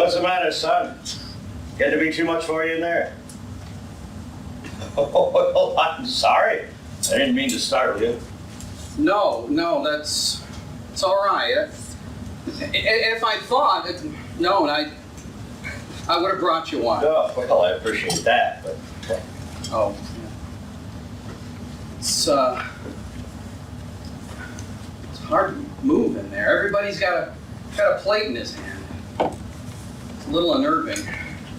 What's the matter, son? Getting to be too much for you in there? Oh, I'm sorry. I didn't mean to startle you. No, it's all right. If I thought, I would have brought you one. Oh, well, I appreciate that, but... Oh. It's hard to move in there. Everybody's got a plate in his hand. It's a little unnerving.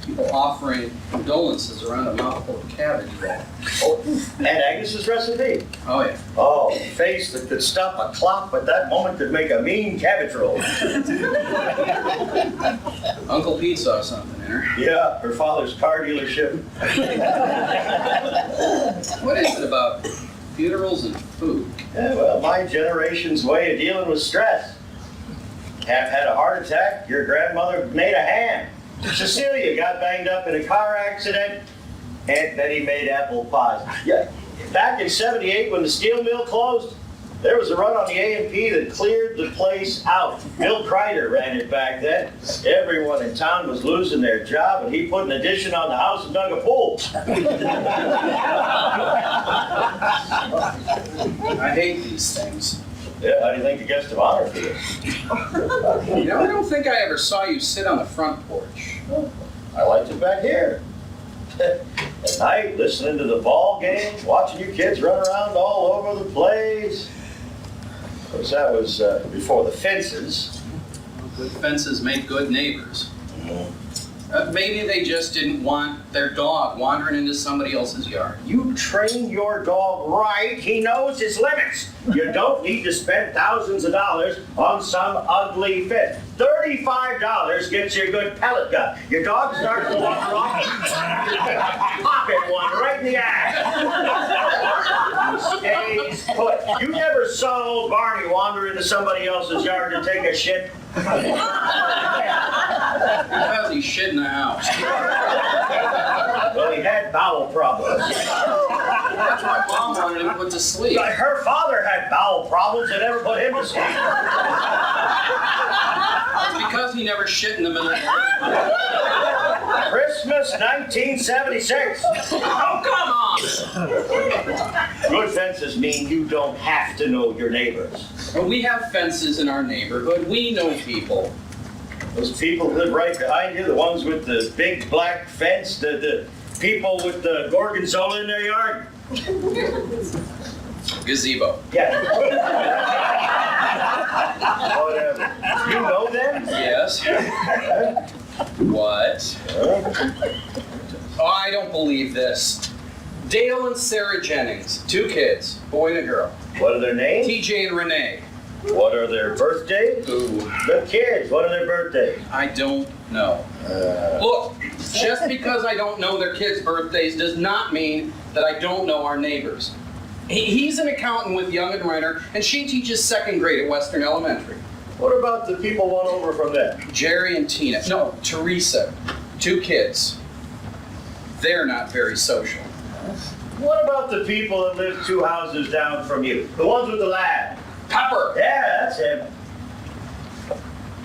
People offering condolences around a mouthful of cabbage roll. Oh, Aunt Agnes's recipe? Oh, yeah. Oh, a face that could stop a clock, but that moment could make a mean cabbage roll. Uncle Pete saw something in her. Yeah, her father's car dealership. What is it about funerals and food? Yeah, well, my generation's way of dealing with stress. Half had a heart attack, your grandmother made a ham. Cecilia got banged up in a car accident, Aunt Betty made apple pies. Yeah, back in '78 when the steel mill closed, there was a run on the A&P that cleared the place out. Bill Kreider ran it back then. Everyone in town was losing their job, and he put an addition on the house and dug a pool. I hate these things. Yeah, how do you think the guest of honor feels? I don't think I ever saw you sit on the front porch. I liked it back here. At night, listening to the ball games, watching you kids run around all over the place. Of course, that was before the fences. Good fences make good neighbors. Maybe they just didn't want their dog wandering into somebody else's yard. You train your dog right, he knows his limits. You don't need to spend thousands of dollars on some ugly fence. $35 gets you a good pellet gun. Your dog starts to wander off, pop it one right in the ass. He stays put. You never saw old Barney wander into somebody else's yard to take a shit? Because he shit in the house. Well, he had bowel problems. That's why Mom wanted him put to sleep. Like her father had bowel problems and never put him to sleep. It's because he never shit in the middle of the night. Christmas 1976. Oh, come on! Good fences mean you don't have to know your neighbors. Well, we have fences in our neighborhood. We know people. Those people live right behind you, the ones with the big black fence, the people with the gorgonzola in their yard. Gazebo. Yeah. Whatever. You know them? Yes. What? Oh, I don't believe this. Dale and Sarah Jennings, 2 kids, boy and a girl. What are their names? TJ and Renee. What are their birthdays? Ooh, The kids, what are their birthdays? I don't know. Look, just because I don't know their kids' birthdays does not mean that I don't know our neighbors. He's an accountant with Young and Renner, and she teaches 2nd grade at Western Elementary. What about the people one over from them? Jerry and Tina. No, Teresa. 2 kids. They're not very social. What about the people that live 2 houses down from you? The ones with the lab? Pepper. Yeah, that's him.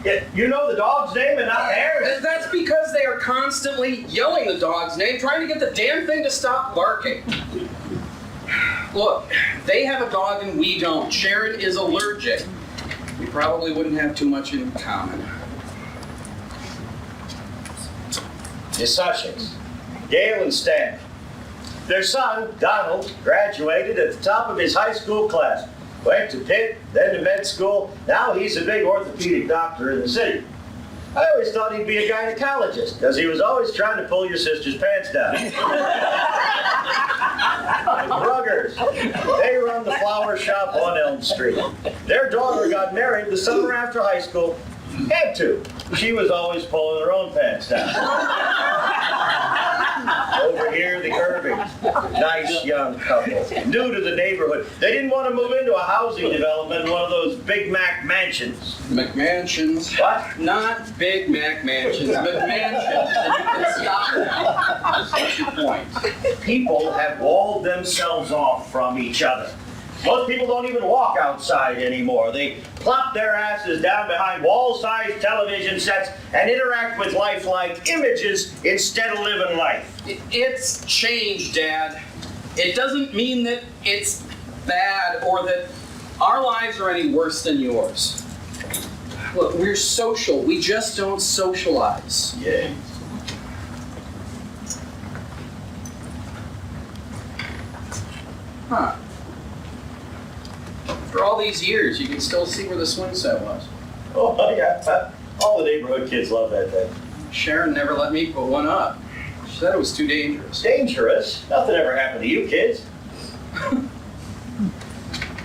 Yeah, you know the dog's name and not theirs? That's because they are constantly yelling the dog's name, trying to get the damn thing to stop barking. Look, they have a dog and we don't. Sharon is allergic. We probably wouldn't have too much in common. The Sushings, Gail and Stan. Their son, Donald, graduated at the top of his high school class. Went to Pitt, then to med school. Now he's a big orthopedic doctor in the city. I always thought he'd be a gynecologist, because he was always trying to pull your sister's pants down. The Ruggers, they run the flower shop on Elm Street. Their daughter got married the summer after high school. Had to. She was always pulling her own pants down. Over here, the Irvings. Nice young couple. New to the neighborhood. They didn't want to move into a housing development in one of those Big Mac mansions. McMansions. What? Not Big Mac mansions, McMansions. And you can stop now. What's your point? People have walled themselves off from each other. Most people don't even walk outside anymore. They plop their asses down behind wall-sized television sets and interact with life like images instead of living life. It's changed, Dad. It doesn't mean that it's bad or that our lives are any worse than yours. Look, we're social. We just don't socialize. Yeah. Huh. After all these years, you can still see where the swing set was. Oh, yeah. All the neighborhood kids love that thing. Sharon never let me put one up. She said it was too dangerous. Dangerous? Nothing ever happened to you kids.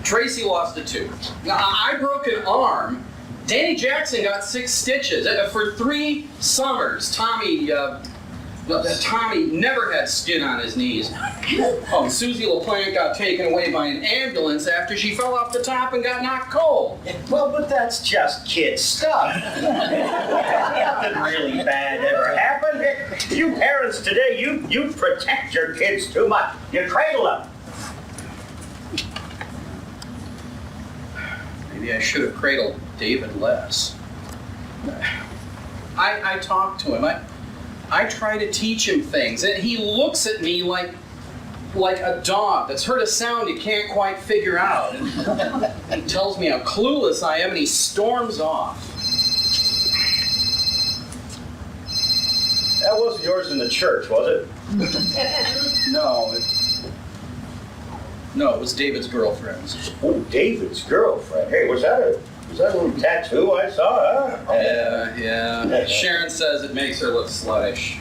Tracy lost a tooth. Now, I broke an arm. Danny Jackson got 6 stitches. For 3 summers, Tommy never had skin on his knees. Oh, Susie LaPlante got taken away by an ambulance after she fell off the top and got knocked cold. Well, but that's just kid stuff. Nothing really bad ever happened. You parents today, you protect your kids too much. You cradle them. Maybe I should have cradled David less. I talk to him. I try to teach him things, and he looks at me like a dog that's heard a sound he can't quite figure out. He tells me how clueless I am, and he storms off. That wasn't yours in the church, was it? No, it was David's girlfriend's. Oh, David's girlfriend. Hey, was that a little tattoo I saw, huh? Yeah. Sharon says it makes her look sluttish.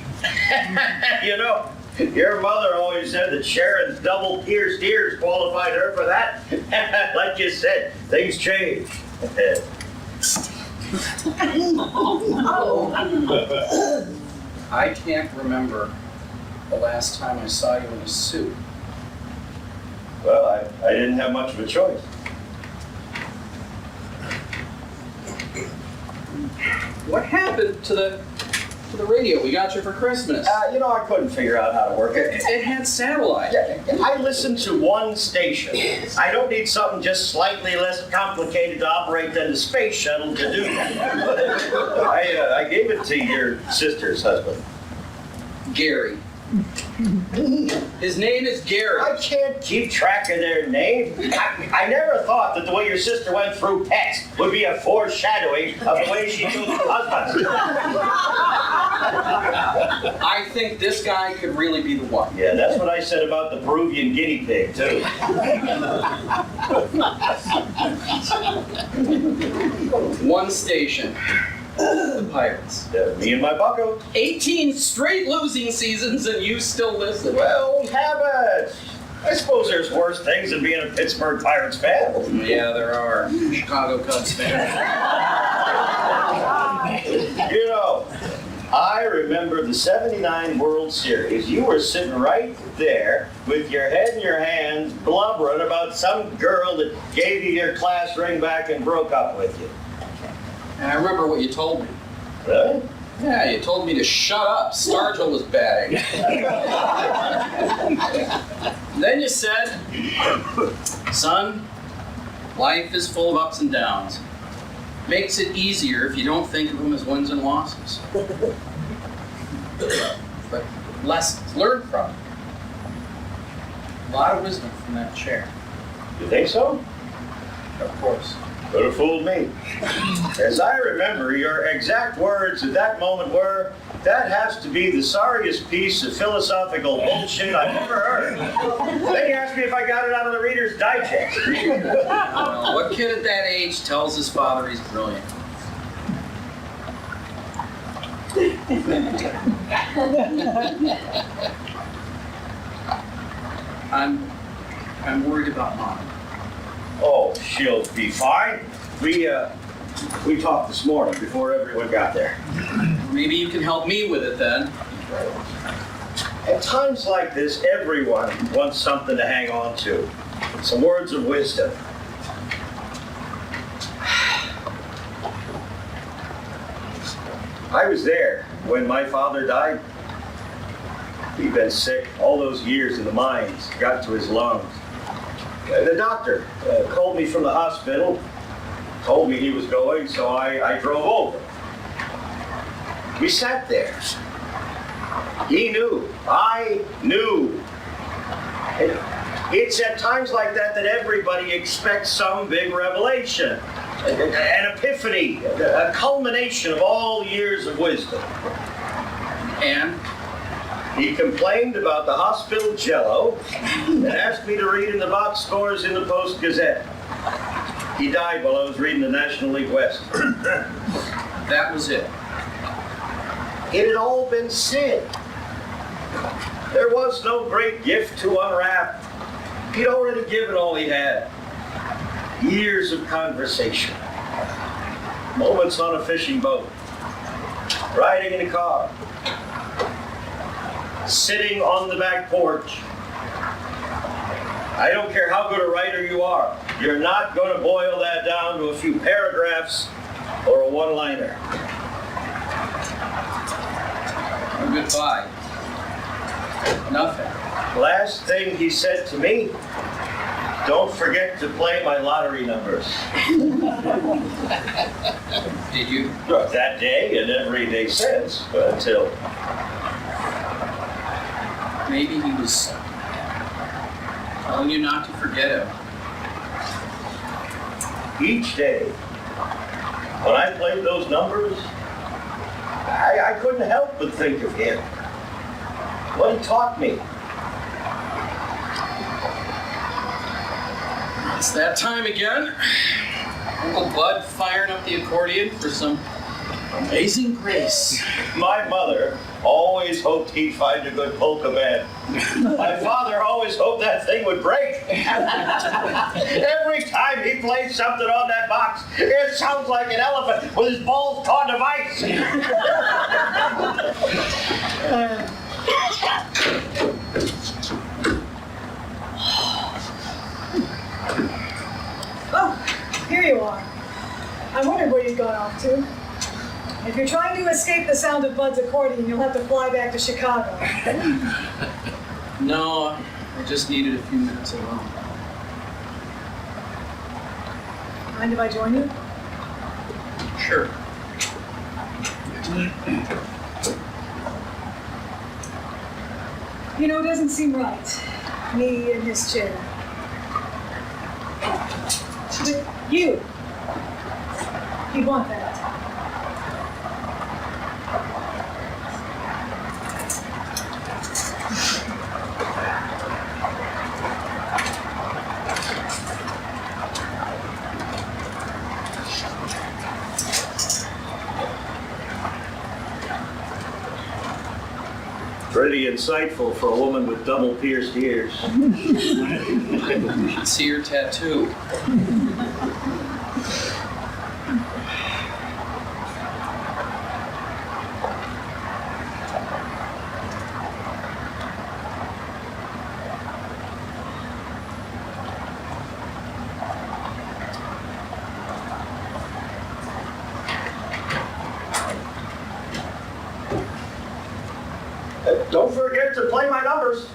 You know, your mother always said that Sharon's double pierced ears qualified her for that. Like you said, things change. I can't remember the last time I saw you in a suit. Well, I didn't have much of a choice. What happened to the radio we got you for Christmas? I couldn't figure out how to work it. It had satellite. I listen to one station. I don't need something just slightly less complicated to operate than the space shuttle to do that. I gave it to your sister's husband. Gary. His name is Gary. I can't keep track of their name. I never thought that the way your sister went through pets would be a foreshadowing of the way she chose her husband. I think this guy could really be the one. Yeah, that's what I said about the Peruvian guinea pig, too. One station. The Pirates. Me and my bucko. 18 straight losing seasons and you still listen. Well, habits. I suppose there's worse things than being a Pittsburgh Pirates fan. Yeah, there are. Chicago Cubs fan. I remember the '79 World Series. You were sitting right there with your head in your hands, blubbering about some girl that gave you your class ring back and broke up with you. And I remember what you told me. Really? Yeah, you told me to shut up. Stargell was batting. Then you said, son, life is full of ups and downs. Makes it easier if you don't think of them as wins and losses. But lessons learned from it. A lot of wisdom from that chair. You think so? Of course. Could have fooled me. As I remember, your exact words at that moment were, "That has to be the sorriest piece of philosophical bullshit I've ever heard." Then you asked me if I got it out of the Reader's Digest. Well, what kid at that age tells his father he's brilliant? I'm worried about Mom. Oh, she'll be fine. We talked this morning before everyone got there. Maybe you can help me with it then. At times like this, everyone wants something to hang on to. Some words of wisdom. I was there when my father died. He'd been sick all those years in the mines, got to his lungs. The doctor called me from the hospital, told me he was going, so I drove over. We sat there. He knew. I knew. It's at times like that that everybody expects some big revelation, an epiphany, a culmination of all years of wisdom. And He complained about the hospital jello and asked me to read in the box scores in the Post-Gazette. He died while I was reading the National League West. that was it. It had all been said. There was no great gift to unwrap. He'd already given all he had. Years of conversation. Moments on a fishing boat. Riding in a car. Sitting on the back porch. I don't care how good a writer you are. You're not going to boil that down to a few paragraphs or a one-liner. Goodbye. Nothing. Last thing he said to me, don't forget to play my lottery numbers. Did you? That day and every day since, until Maybe he was telling you not to forget him. each day, when I played those numbers, I couldn't help but think of him. What he taught me. It's that time again. Uncle Bud firing up the accordion for some amazing grace. My mother always hoped he'd find a good polka band. My father always hoped that thing would break. Every time he plays something on that box, it sounds like an elephant with his balls caught in a vice. Oh, here you are. I wondered where you'd gone off to. If you're trying to escape the sound of Bud's accordion, you'll have to fly back to Chicago. No, I just needed a few minutes alone. Mind if I join you? Sure. You know, it doesn't seem right. Me in this chair. But you want that. Pretty insightful for a woman with double pierced ears. You should see her tattoo. Don't forget to play my numbers.